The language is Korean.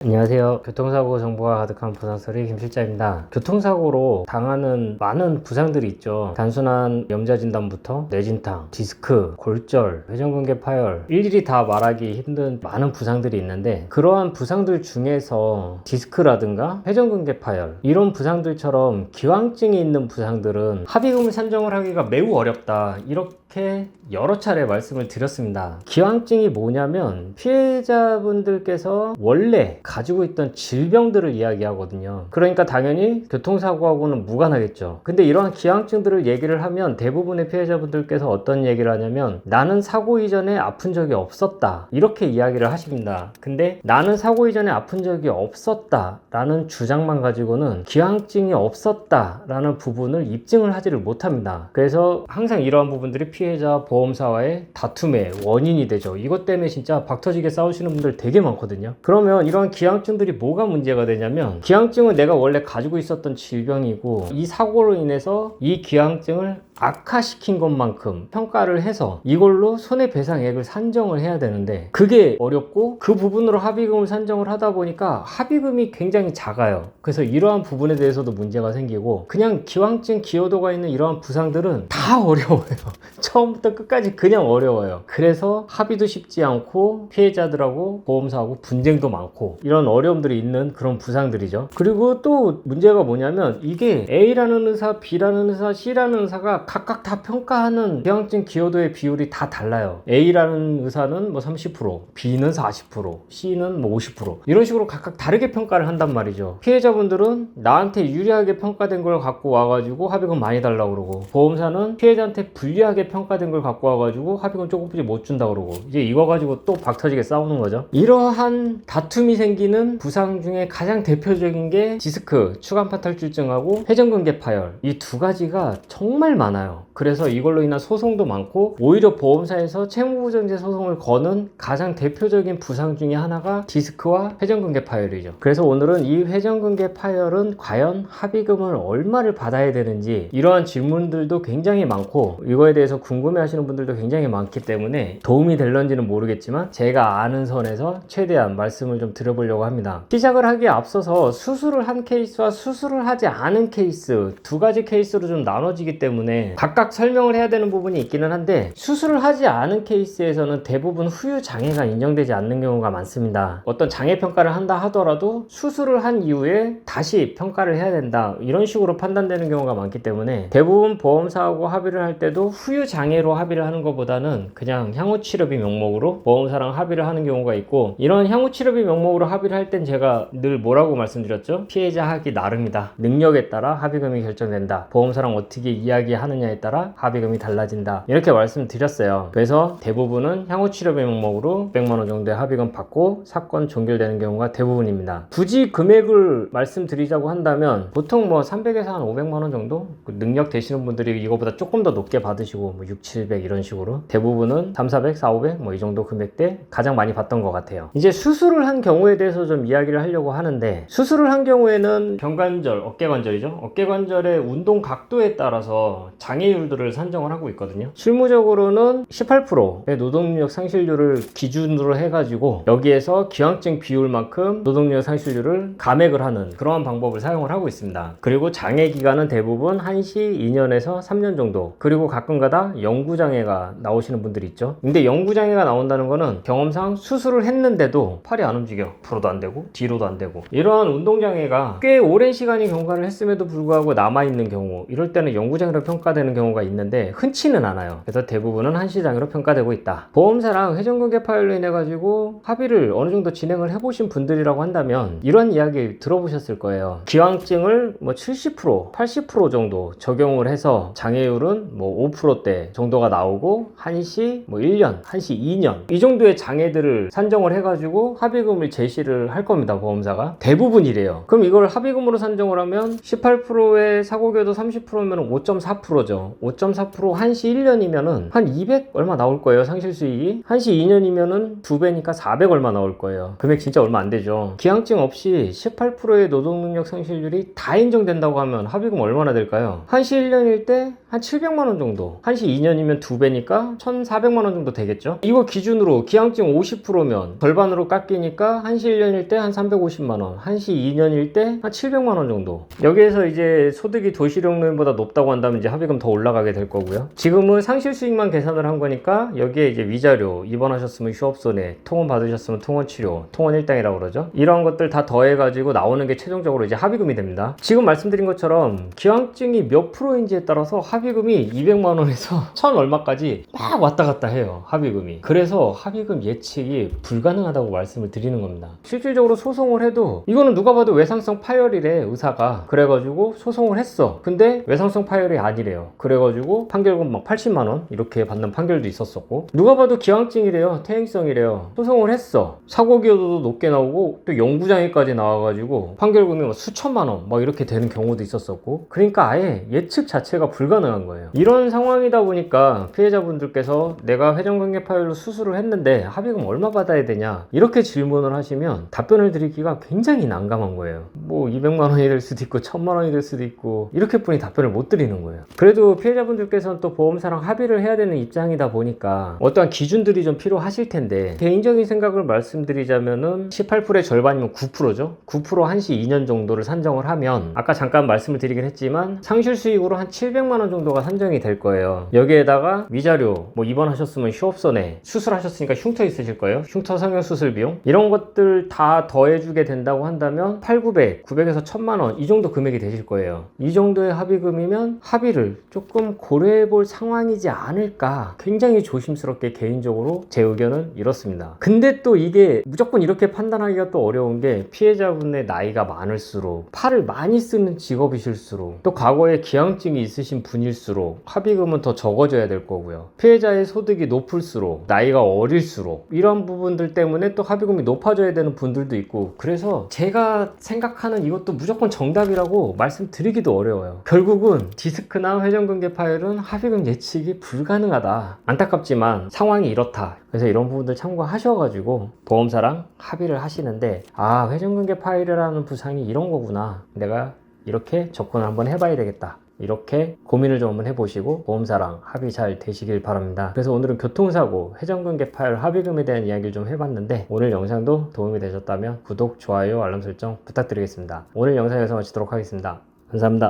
안녕하세요. 교통사고 정보가 가득한 부상소리 김실장입니다. 교통사고로 당하는 많은 부상들이 있죠. 단순한 염자 진단부터 뇌진탕, 디스크, 골절, 회전근개 파열, 일일이 다 말하기 힘든 많은 부상들이 있는데, 그러한 부상들 중에서 디스크라든가 회전근개 파열, 이런 부상들처럼 기왕증이 있는 부상들은 합의금을 산정을 하기가 매우 어렵다, 이렇게 여러 차례 말씀을 드렸습니다. 기왕증이 뭐냐면 피해자분들께서 원래 가지고 있던 질병들을 이야기하거든요. 그러니까 당연히 교통사고하고는 무관하겠죠. 근데 이러한 기왕증들을 얘기를 하면 대부분의 피해자분들께서 어떤 얘기를 하냐면, 나는 사고 이전에 아픈 적이 없었다, 이렇게 이야기를 하십니다. 근데 나는 사고 이전에 아픈 적이 없었다 라는 주장만 가지고는 기왕증이 없었다 라는 부분을 입증을 하지를 못합니다. 그래서 항상 이러한 부분들이 피해자 보험사와의 다툼의 원인이 되죠. 이것 때문에 진짜 박터지게 싸우시는 분들 되게 많거든요. 그러면 이러한 기왕증들이 뭐가 문제가 되냐면, 기왕증은 내가 원래 가지고 있었던 질병이고, 이 사고로 인해서 이 기왕증을 악화시킨 것만큼 평가를 해서 이걸로 손해배상액을 산정을 해야 되는데, 그게 어렵고 그 부분으로 합의금을 산정을 하다 보니까 합의금이 굉장히 작아요. 그래서 이러한 부분에 대해서도 문제가 생기고, 그냥 기왕증 기여도가 있는 이러한 부상들은 다 어려워요. 처음부터 끝까지 그냥 어려워요. 그래서 합의도 쉽지 않고 피해자들하고 보험사하고 분쟁도 많고, 이런 어려움들이 있는 그런 부상들이죠. 그리고 또 문제가 뭐냐면, 이게 A라는 의사, B라는 의사, C라는 의사가 각각 다 평가하는 기왕증 기여도의 비율이 다 달라요. A라는 의사는 뭐 30%, B는 40%, C는 뭐 50%, 이런 식으로 각각 다르게 평가를 한단 말이죠. 피해자분들은 나한테 유리하게 평가된 걸 갖고 와가지고 합의금 많이 달라고 그러고, 보험사는 피해자한테 불리하게 평가된 걸 갖고 와가지고 합의금 조금씩 못 준다 그러고, 이제 이거 가지고 또 박터지게 싸우는 거죠. 이러한 다툼이 생기는 부상 중에 가장 대표적인 게 디스크, 추간파탈출증하고 회전근개 파열, 이 두 가지가 정말 많아요. 그래서 이걸로 인한 소송도 많고, 오히려 보험사에서 채무부정제 소송을 거는 가장 대표적인 부상 중에 하나가 디스크와 회전근개 파열이죠. 그래서 오늘은 이 회전근개 파열은 과연 합의금을 얼마를 받아야 되는지, 이러한 질문들도 굉장히 많고 이거에 대해서 궁금해 하시는 분들도 굉장히 많기 때문에 도움이 될런지는 모르겠지만 제가 아는 선에서 최대한 말씀을 좀 드려보려고 합니다. 시작을 하기에 앞서서 수술을 한 케이스와 수술을 하지 않은 케이스, 두 가지 케이스로 좀 나눠지기 때문에 각각 설명을 해야 되는 부분이 있기는 한데, 수술을 하지 않은 케이스에서는 대부분 후유 장애가 인정되지 않는 경우가 많습니다. 어떤 장애 평가를 한다 하더라도 수술을 한 이후에 다시 평가를 해야 된다, 이런 식으로 판단되는 경우가 많기 때문에 대부분 보험사하고 합의를 할 때도 후유 장애로 합의를 하는 것보다는 그냥 향후 치료비 명목으로 보험사랑 합의를 하는 경우가 있고, 이런 향후 치료비 명목으로 합의를 할 땐 제가 늘 뭐라고 말씀드렸죠? 피해자 하기 나름이다. 능력에 따라 합의금이 결정된다. 보험사랑 어떻게 이야기하느냐에 따라 합의금이 달라진다, 이렇게 말씀드렸어요. 그래서 대부분은 향후 치료비 명목으로 100만원 정도의 합의금 받고 사건 종결되는 경우가 대부분입니다. 굳이 금액을 말씀드리자고 한다면 보통 뭐 300에서 한 500만원 정도? 능력 되시는 분들이 이거보다 조금 더 높게 받으시고 뭐 6, 700 이런 식으로, 대부분은 3, 400, 4, 500 뭐 이 정도 금액대 가장 많이 받던 것 같아요. 이제 수술을 한 경우에 대해서 좀 이야기를 하려고 하는데, 수술을 한 경우에는 견관절, 어깨관절이죠. 어깨관절의 운동 각도에 따라서 장애율들을 산정을 하고 있거든요. 실무적으로는 18%의 노동력 상실률을 기준으로 해가지고 여기에서 기왕증 비율만큼 노동력 상실률을 감액을 하는 그러한 방법을 사용을 하고 있습니다. 그리고 장애 기간은 대부분 한시 2년에서 3년 정도, 그리고 가끔가다 영구장애가 나오시는 분들이 있죠. 근데 영구장애가 나온다는 거는 경험상 수술을 했는데도 팔이 안 움직여, 앞으로도 안 되고 뒤로도 안 되고, 이러한 운동장애가 꽤 오랜 시간이 경과를 했음에도 불구하고 남아있는 경우, 이럴 때는 영구장애로 평가되는 경우가 있는데 흔치는 않아요. 그래서 대부분은 한시장애로 평가되고 있다. 보험사랑 회전근개 파열로 인해 가지고 합의를 어느 정도 진행을 해보신 분들이라고 한다면 이런 이야기 들어보셨을 거예요. 기왕증을 뭐 70%, 80% 정도 적용을 해서 장애율은 뭐 5%대 정도가 나오고, 한시 뭐 1년, 한시 2년, 이 정도의 장애들을 산정을 해가지고 합의금을 제시를 할 겁니다. 보험사가 대부분 이래요. 그럼 이걸 합의금으로 산정을 하면 18%의 사고교도 30%면 5.4%죠. 5.4% 한시 1년이면은 한 200 얼마 나올 거예요. 상실 수익이. 한시 2년이면은 2배니까 400 얼마 나올 거예요. 금액 진짜 얼마 안 되죠. 기왕증 없이 18%의 노동능력 상실률이 다 인정된다고 하면 합의금 얼마나 될까요? 한시 1년일 때 한 700만원 정도, 한시 2년이면 2배니까 1400만원 정도 되겠죠. 이거 기준으로 기왕증 50%면 절반으로 깎이니까 한시 한시 1년일 때 한 350만원, 한시 2년일 때 한 700만원 정도. 여기에서 이제 소득이 도시령노인보다 높다고 한다면 이제 합의금 더 올라가게 될 거고요. 지금은 상실 수익만 계산을 한 거니까 여기에 이제 위자료, 입원하셨으면 휴업손해, 통원 받으셨으면 통원치료, 통원 일당이라고 그러죠. 이런 것들 다 더해가지고 나오는 게 최종적으로 이제 합의금이 됩니다. 지금 말씀드린 것처럼 기왕증이 몇 프로인지에 따라서 합의금이 200만원에서 1000 얼마까지 막 왔다 갔다 해요. 합의금이. 그래서 합의금 예측이 불가능하다고 말씀을 드리는 겁니다. 실질적으로 소송을 해도 이거는 누가 봐도 외상성 파열이래, 의사가. 그래가지고 소송을 했어. 근데 외상성 파열이 아니래요. 그래가지고 판결금 막 80만원 이렇게 받는 판결도 있었었고, 누가 봐도 기왕증이래요, 퇴행성이래요. 소송을 했어. 사고 기여도도 높게 나오고 또 영구장애까지 나와가지고 판결금이 막 수천만원 막 이렇게 되는 경우도 있었었고, 그러니까 아예 예측 자체가 불가능한 거예요. 이런 상황이다 보니까 피해자분들께서 내가 회전근개 파열로 수술을 했는데 합의금 얼마 받아야 되냐 이렇게 질문을 하시면 답변을 드리기가 굉장히 난감한 거예요. 뭐 200만원이 될 수도 있고 1000만원이 될 수도 있고 이렇게뿐이 답변을 못 드리는 거예요. 그래도 피해자분들께서는 또 보험사랑 합의를 해야 되는 입장이다 보니까 어떠한 기준들이 좀 필요하실 텐데, 개인적인 생각을 말씀드리자면은 18%의 절반이면 9%죠. 9% 한시 2년 정도를 산정을 하면 아까 잠깐 말씀을 드리긴 했지만 상실 수익으로 한 700만원 정도가 산정이 될 거예요. 여기에다가 위자료, 뭐 입원하셨으면 휴업손해, 수술하셨으니까 흉터 있으실 거예요. 흉터 성형 수술 비용 이런 것들 다 더해주게 된다고 한다면 800, 900에서 1000만원 이 정도 금액이 되실 거예요. 이 정도의 합의금이면 합의를 조금 고려해 볼 상황이지 않을까, 굉장히 조심스럽게 개인적으로 제 의견은 이렇습니다. 근데 또 이게 무조건 이렇게 판단하기가 또 어려운 게, 피해자분의 나이가 많을수록, 팔을 많이 쓰는 직업이실수록, 또 과거에 기형증이 있으신 분일수록 합의금은 더 적어져야 될 거고요. 피해자의 소득이 높을수록, 나이가 어릴수록 이런 부분들 때문에 또 합의금이 높아져야 되는 분들도 있고, 그래서 제가 생각하는 이것도 무조건 정답이라고 말씀드리기도 어려워요. 결국은 디스크나 회전근개 파열은 합의금 예측이 불가능하다. 안타깝지만 상황이 이렇다. 그래서 이런 부분들 참고하셔가지고 보험사랑 합의를 하시는데, 아, 회전근개 파열이라는 부상이 이런 거구나, 내가 이렇게 접근을 한번 해봐야 되겠다, 이렇게 고민을 좀 한번 해보시고 보험사랑 합의 잘 되시길 바랍니다. 그래서 오늘은 교통사고, 회전근개 파열 합의금에 대한 이야기를 좀 해봤는데, 오늘 영상도 도움이 되셨다면 구독, 좋아요, 알람 설정 부탁드리겠습니다. 오늘 영상에서 마치도록 하겠습니다. 감사합니다.